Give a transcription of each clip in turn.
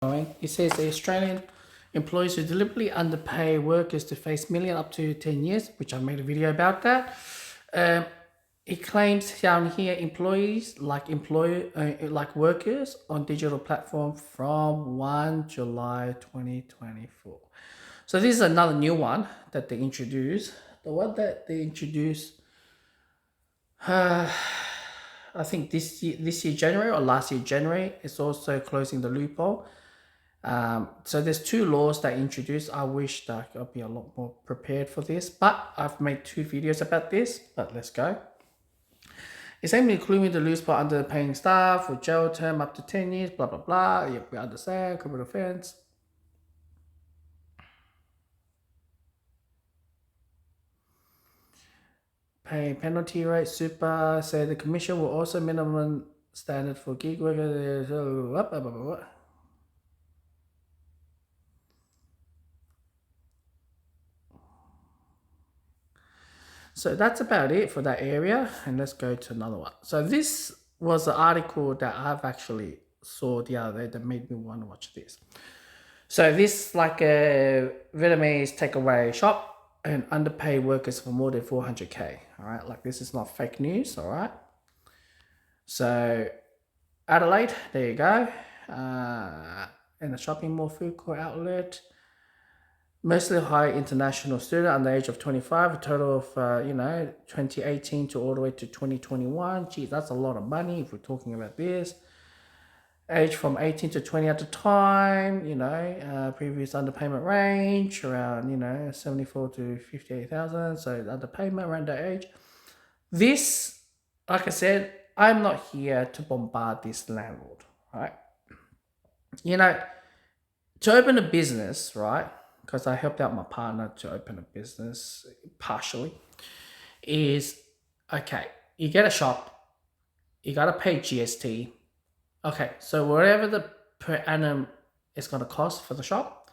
It says the Australian employees who deliberately underpay workers to face million up to 10 years, which I made a video about that. Um, it claims down here employees like workers on digital platform from 1 July 2024. So this is another new one that they introduced. The one that they introduced, I think this year January or last year January, is also closing the loophole. So there's two laws that I introduced. I wish that I'd be a lot more prepared for this, but I've made two videos about this. But let's go. It's aiming including the loose part under paying staff with jail term up to 10 years, blah, blah, blah. Yep, we understand, criminal offense. Pay penalty rate, super, say the commission will also minimum standard for gig workers. Blah, blah, blah, blah. So that's about it for that area, and let's go to another one. So this was an article that I've actually saw the other day that made me want to watch this. So this like a Vietnamese takeaway shop and underpay workers for more than 400k. All right, like this is not fake news. All right. So Adelaide, there you go. In a shopping mall food court outlet. Mostly high international student under the age of 25, a total of, 2018 to all the way to 2021. Gee, that's a lot of money if we're talking about this. Age from 18 to 20 at the time, previous underpayment range around, 74 to 58,000. So underpayment around that age. This, like I said, I'm not here to bombard this landlord, right? To open a business, right? Because I helped out my partner to open a business partially, is okay. You get a shop, you gotta pay GST. Okay, so whatever the per annum is gonna cost for the shop,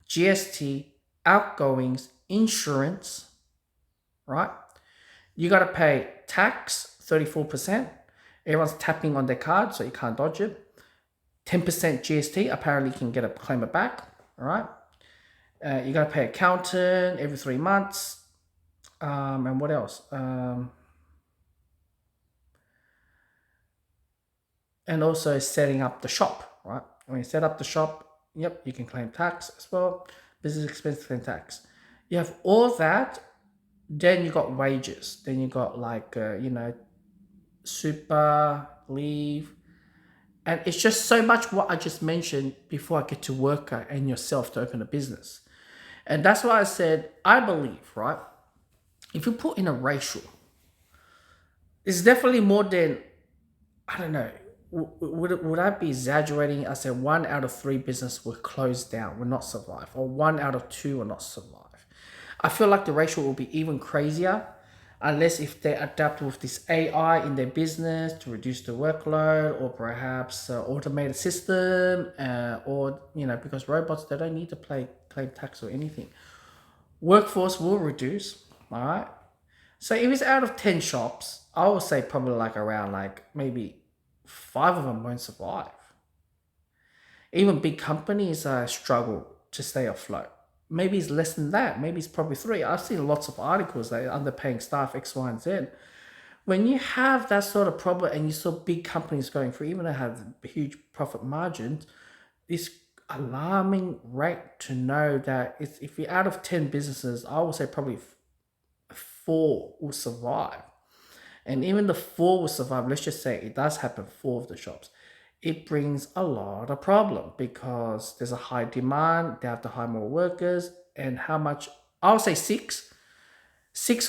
GST, outgoings, insurance, right? You gotta pay tax, 34%. Everyone's tapping on their card, so you can't dodge it. 10% GST, apparently you can get a claim it back, all right? You got to pay accountant every 3 months. And what else? And also setting up the shop, right? When you set up the shop, yep, you can claim tax as well. Business expense claim tax. You have all that. Then you got wages. Then you got like, super, leave. And it's just so much what I just mentioned before I get to worker and yourself to open a business. And that's why I said, I believe, right? If you put in a ratio, it's definitely more than, I don't know, would I be exaggerating? I said 1 out of 3 businesses will close down, will not survive, or 1 out of 2 will not survive. I feel like the ratio will be even crazier unless if they adapt with this AI in their business to reduce the workload, or perhaps automate a system, or because robots, they don't need to claim tax or anything. Workforce will reduce, all right? So if it's out of 10 shops, I would say probably like around like maybe 5 of them won't survive. Even big companies struggle to stay afloat. Maybe it's less than that. Maybe it's probably 3. I've seen lots of articles that are underpaying staff X, Y, and Z. When you have that sort of problem and you saw big companies going through, even though they have huge profit margins, it's alarming rate to know that if you're out of 10 businesses, I would say probably 4 will survive. And even the 4 will survive, let's just say it does happen, 4 of the shops. It brings a lot of problem because there's a high demand, they have to hire more workers, and how much, I would say 6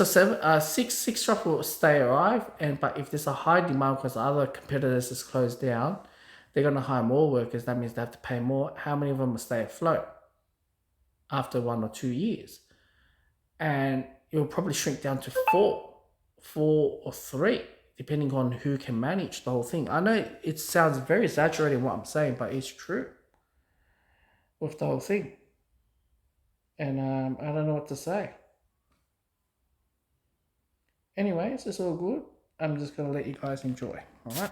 or 7, six shops will stay alive, but if there's a high demand because other competitors is closed down, they're gonna hire more workers, that means they have to pay more. How many of them will stay afloat after 1 or 2 years? And it will probably shrink down to 4 or 3, depending on who can manage the whole thing. I know it sounds very exaggerating what I'm saying, but it's true with the whole thing. And I don't know what to say. Anyways, it's all good. I'm just going to let you guys enjoy. All right.